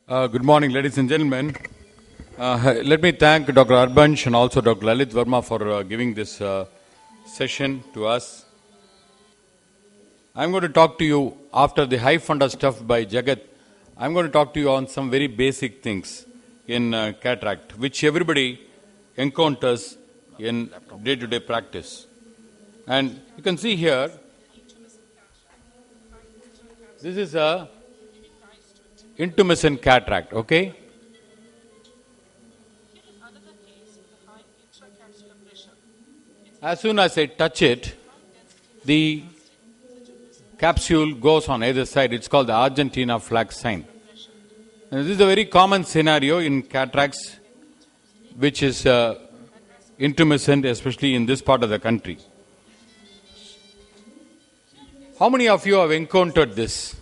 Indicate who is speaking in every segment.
Speaker 1: Good morning, ladies and gentlemen. Let me thank Dr. Arbansh and also Dr. Lalit Verma for giving this session to us. I'm going to talk to you after the high funda stuff by Jagat. I'm going to talk to you on some very basic things in cataract, which everybody encounters in day-to-day practice. And you can see here, this is a intumescent cataract, okay? As soon as I touch it, the capsule goes on either side. It's called the Argentina flag sign. And this is a very common scenario in cataracts, which is intumescent, especially in this part of the country. How many of you have encountered this?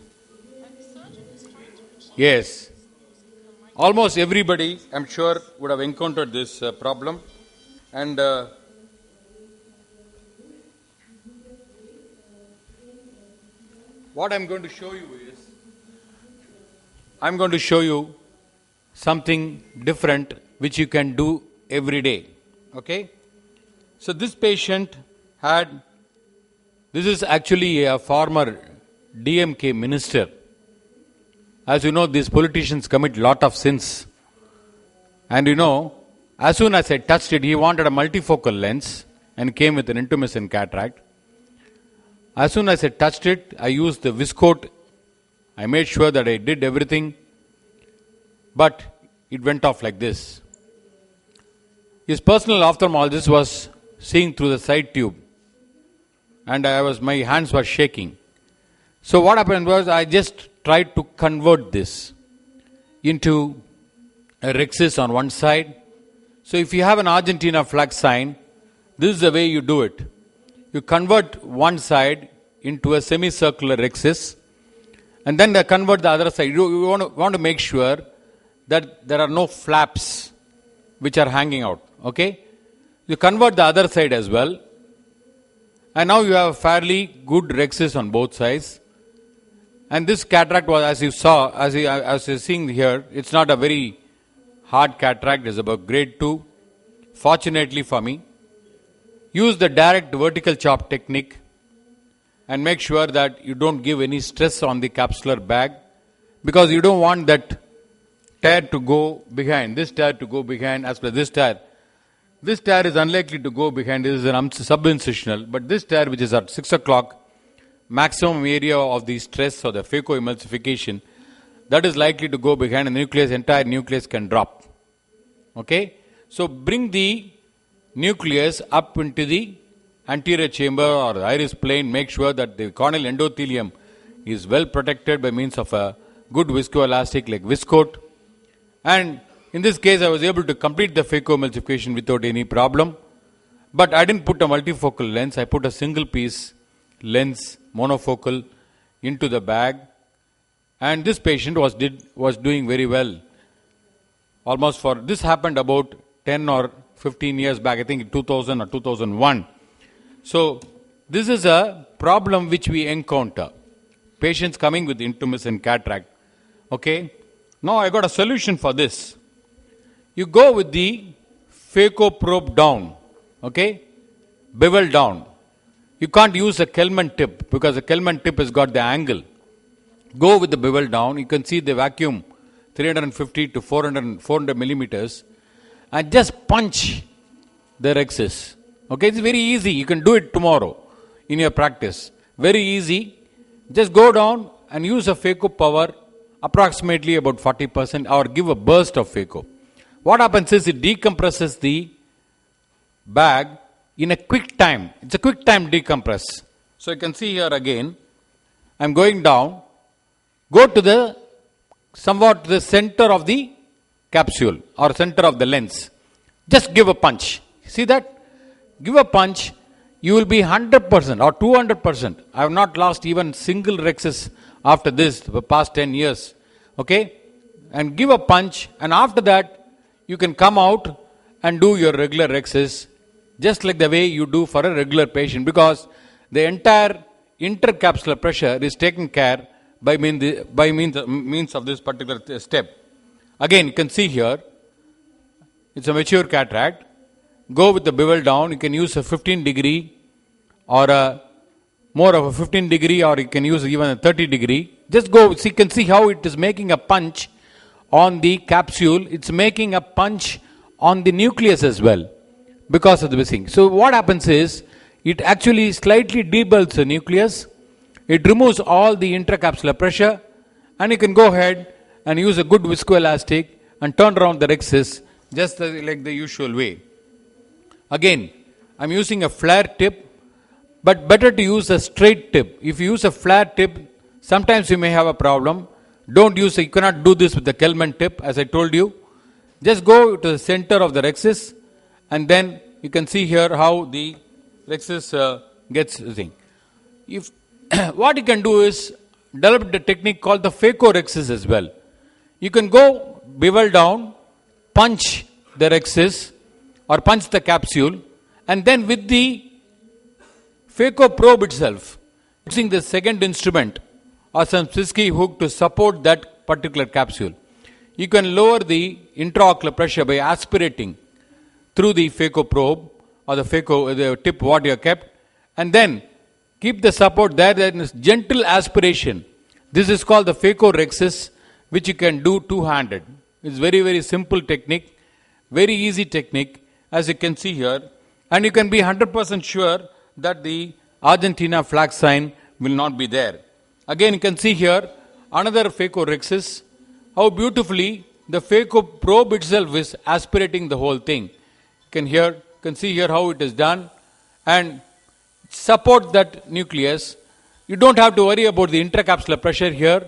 Speaker 1: Yes. Almost everybody, I'm sure, would have encountered this problem. And what I'm going to show you is, I'm going to show you something different which you can do every day. Okay? So this patient had, this is actually a former DMK minister. As you know, these politicians commit a lot of sins. And you know, as soon as I touched it, he wanted a multifocal lens and came with an intumescent cataract. As soon as I touched it, I used the Viscoat. I made sure that I did everything. But it went off like this. His personal ophthalmologist was seeing through the side tube. And my hands were shaking. So what happened was, I just tried to convert this into a rhexis on one side. So if you have an Argentina flag sign, this is the way you do it. You convert one side into a semicircular rhexis, and then convert the other side. You want to make sure that there are no flaps which are hanging out. Okay? You convert the other side as well, and now you have a fairly good rhexis on both sides. And this cataract was, as you saw, as you're seeing here, it's not a very hard cataract. It's about grade 2. Fortunately for me, use the direct vertical chop technique and make sure that you don't give any stress on the capsular bag, because you don't want that tear to go behind, this tear to go behind as per this tear. This tear is unlikely to go behind. This is an subincisional, but this tear, which is at 6 o'clock, maximum area of the stress or the phacoemulsification, that is likely to go behind, and the nucleus, entire nucleus can drop. Okay? So bring the nucleus up into the anterior chamber or the iris plane. Make sure that the corneal endothelium is well protected by means of a good viscoelastic like Viscoat. And in this case, I was able to complete the phacoemulsification without any problem. But I didn't put a multifocal lens. I put a single piece lens, monofocal, into the bag. And this patient was doing very well. Almost for, this happened about 10 or 15 years back, I think in 2000 or 2001. So this is a problem which we encounter. Patients coming with intumescent cataract. Okay. Now I got a solution for this. You go with the phaco probe down. Okay. Bevel down. You can't use a Kelman tip because the Kelman tip has got the angle. Go with the bevel down. You can see the vacuum 350 to 400 millimeters, and just punch the rhexis. Okay, it's very easy. You can do it tomorrow in your practice. Very easy. Just go down and use a phaco power approximately about 40%, or give a burst of phaco. What happens is it decompresses the bag in a quick time. It's a quick time decompress. So you can see here again, I'm going down, go to the somewhat to the center of the capsule or center of the lens. Just give a punch. See that? Give a punch, you will be 100% or 200%. I have not lost even single rhexis after this for the past 10 years. Okay? And give a punch, and after that, you can come out and do your regular rhexis just like the way you do for a regular patient, because the entire intercapsular pressure is taken care by means of this particular step. Again, you can see here, it's a mature cataract. Go with the bevel down. You can use a 15 degree or a more of a 15 degree, or you can use even a 30 degree. Just go, see, you can see how it is making a punch on the capsule. It's making a punch on the nucleus as well because of the missing. So what happens is, it actually slightly debulks the nucleus. It removes all the intracapsular pressure, and you can go ahead and use a good viscoelastic and turn around the rhexis just like the usual way. Again, I'm using a flare tip, but better to use a straight tip. If you use a flare tip, sometimes you may have a problem. Don't use it. You cannot do this with the Kelman tip, as I told you. Just go to the center of the rhexis, and then you can see here how the rhexis gets the thing. If what you can do is develop the technique called the phacorhexis as well. You can go bevel down, punch the rhexis or punch the capsule, and then with the phaco probe itself, using the second instrument or some Swiss-key hook to support that particular capsule, you can lower the intraocular pressure by aspirating through the phaco probe or the tip what you have kept, and then keep the support there. There is gentle aspiration. This is called the phacorhexis, which you can do two-handed. It's very, very simple technique, very easy technique, as you can see here, and you can be 100% sure that the Argentina flag sign will not be there. Again, you can see here another phacorhexis, how beautifully the phaco probe itself is aspirating the whole thing. You can see here how it is done, and support that nucleus. You don't have to worry about the intracapsular pressure here,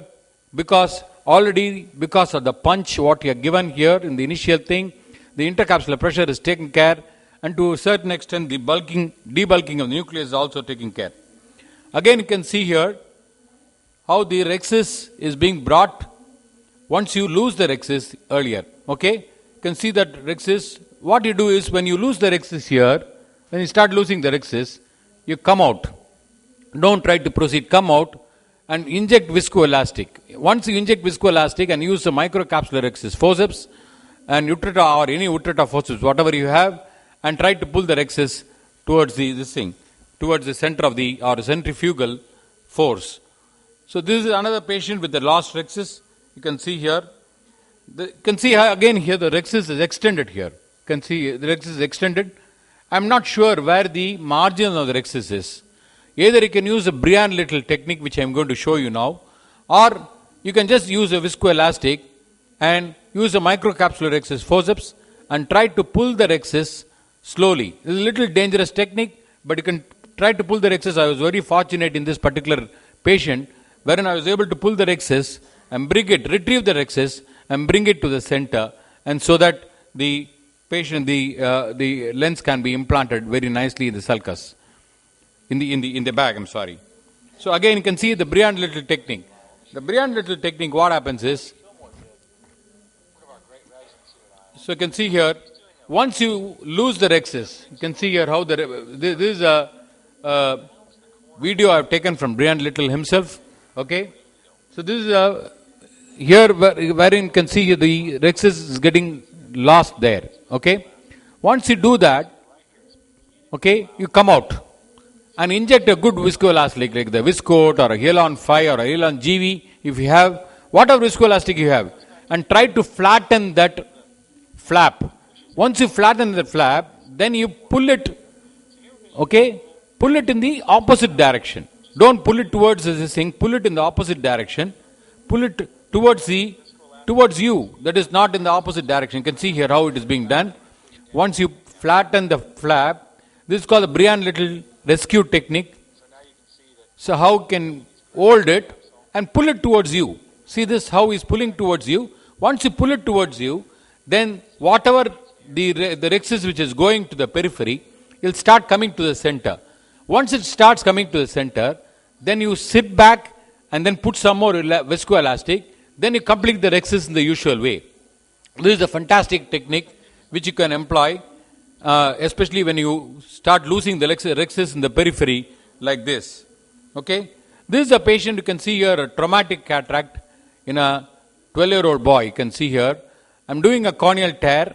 Speaker 1: because of the punch what you are given here in the initial thing, the intracapsular pressure is taken care, and to a certain extent the debulking of the nucleus is also taken care. Again, you can see here how the rhexis is being brought once you lose the rhexis earlier. Okay, you can see that rhexis. What you do is, when you lose the rhexis here, when you start losing the rhexis, you come out. Don't try to proceed. Come out and inject viscoelastic. Once you inject viscoelastic and use the microcapsular rhexis forceps and Utrata or any Utrata forceps, whatever you have, and try to pull the rhexis towards towards the center of the or centrifugal force. So this is another patient with the lost rhexis. You can see here. You can see again here the rhexis is extended here. You can see the rhexis is extended. I am not sure where the margin of the rhexis is. Either you can use a Briand-Little technique, which I am going to show you now, or you can just use a viscoelastic and use a microcapsular rhexis forceps and try to pull the rhexis slowly. This is a little dangerous technique, but you can try to pull the rhexis. I was very fortunate in this particular patient, wherein I was able to pull the rhexis and retrieve the rhexis and bring it to the center, and so that the patient, the lens can be implanted very nicely in the sulcus, in the bag. I'm sorry. So again, you can see the Briand-Little technique. The Briand-Little technique, what happens is, so you can see here, once you lose the rhexis, you can see here how this is a video I've taken from Briand-Little himself. Okay, so this is here wherein you can see the rhexis is getting lost there. Okay, once you do that, okay, you come out and inject a good viscoelastic like the Viscoat or a Hyalon 5 or a Hyalon GV, if you have whatever viscoelastic you have, and try to flatten that flap. Once you flatten the flap, then you pull it. Okay, pull it in the opposite direction. Don't pull it towards this thing. Pull it in the opposite direction. Pull it towards you. That is not in the opposite direction. You can see here how it is being done. Once you flatten the flap, this is called the Briand-Little rescue technique. So how you can hold it and pull it towards you. See this, how he is pulling towards you. Once you pull it towards you, then whatever the rhexis which is going to the periphery, it will start coming to the center. Once it starts coming to the center, then you sit back and then put some more viscoelastic. Then you complete the rhexis in the usual way. This is a fantastic technique which you can employ, especially when you start losing the rhexis in the periphery like this. Okay, this is a patient. You can see here a traumatic cataract in a 12-year-old boy. You can see here, I'm doing a corneal tear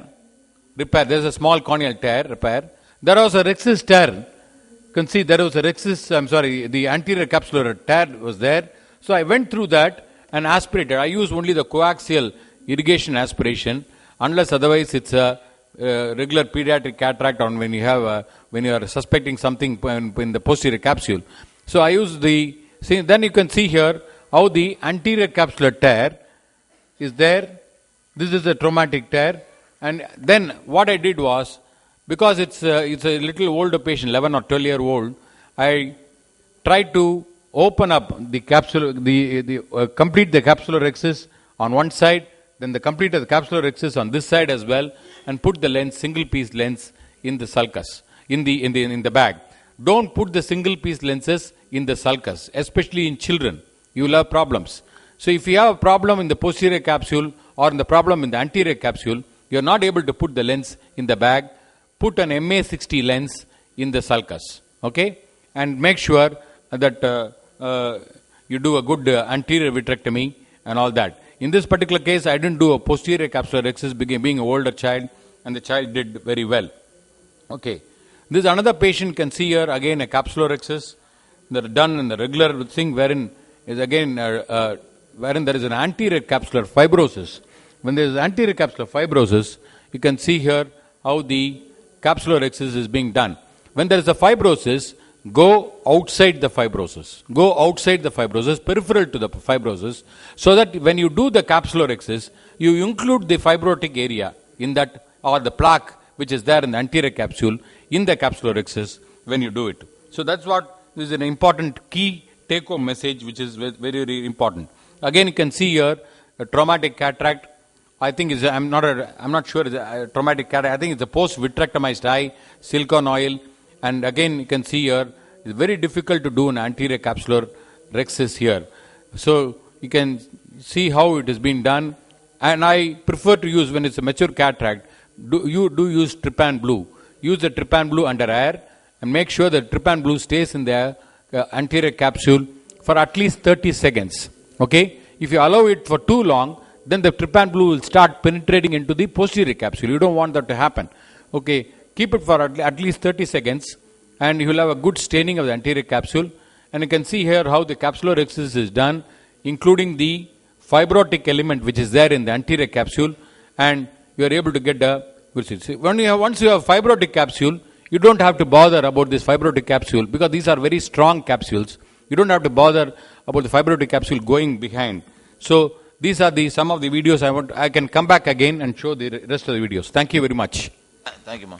Speaker 1: repair. There's a small corneal tear repair. There was a rhexis tear. You can see there was a the anterior capsular tear was there. So I went through that and aspirated. I use only the coaxial irrigation aspiration, unless otherwise it's a regular pediatric cataract on when you have when you are suspecting something in the posterior capsule. So I use then you can see here how the anterior capsular tear is there. This is a traumatic tear. And then what I did was, because it's a little older patient, 11 or 12 year old, I tried to open up the capsule, complete the capsular rhexis on one side, then the complete of the capsular rhexis on this side as well, and put the lens, single piece lens, in the sulcus, in the bag. Don't put the single piece lenses in the sulcus, especially in children. You will have problems. So if you have a problem in the posterior capsule or in the problem in the anterior capsule, you are not able to put the lens in the bag, put an MA60 lens in the sulcus, okay? And make sure that you do a good anterior vitrectomy and all that. In this particular case, I didn't do a posterior capsular rhexis, being an older child, and the child did very well. Okay. This another patient can see here, again a capsular rhexis. They're done in the regular thing wherein is again wherein there is an anterior capsular fibrosis. When there is anterior capsular fibrosis, you can see here how the capsular rhexis is being done. When there is a fibrosis, go outside the fibrosis. Go outside the fibrosis, peripheral to the fibrosis, so that when you do the capsular rhexis, you include the fibrotic area in that, or the plaque which is there in the anterior capsule in the capsular rhexis when you do it. So that's what is an important key take-home message, which is very, very important. Again, you can see here a traumatic cataract. I think I'm not sure it's a traumatic cataract. I think it's a post-vitrectomized eye, silicone oil. And again, you can see here, it's very difficult to do an anterior capsular rhexis here. So you can see how it has been done. And I prefer to use, when it's a mature cataract, use trypan blue. Use the trypan blue under air and make sure that trypan blue stays in the anterior capsule for at least 30 seconds. Okay? If you allow it for too long, then the trypan blue will start penetrating into the posterior capsule. You don't want that to happen. Okay? Keep it for at least 30 seconds and you will have a good staining of the anterior capsule. And you can see here how the capsular rhexis is done, including the fibrotic element which is there in the anterior capsule, and you are able to get a good see. Once you have fibrotic capsule, you don't have to bother about this fibrotic capsule, because these are very strong capsules. You don't have to bother about the fibrotic capsule going behind. So these are some of the videos I can come back again and show the rest of the videos. Thank you very much.
Speaker 2: Thank you, ma'am.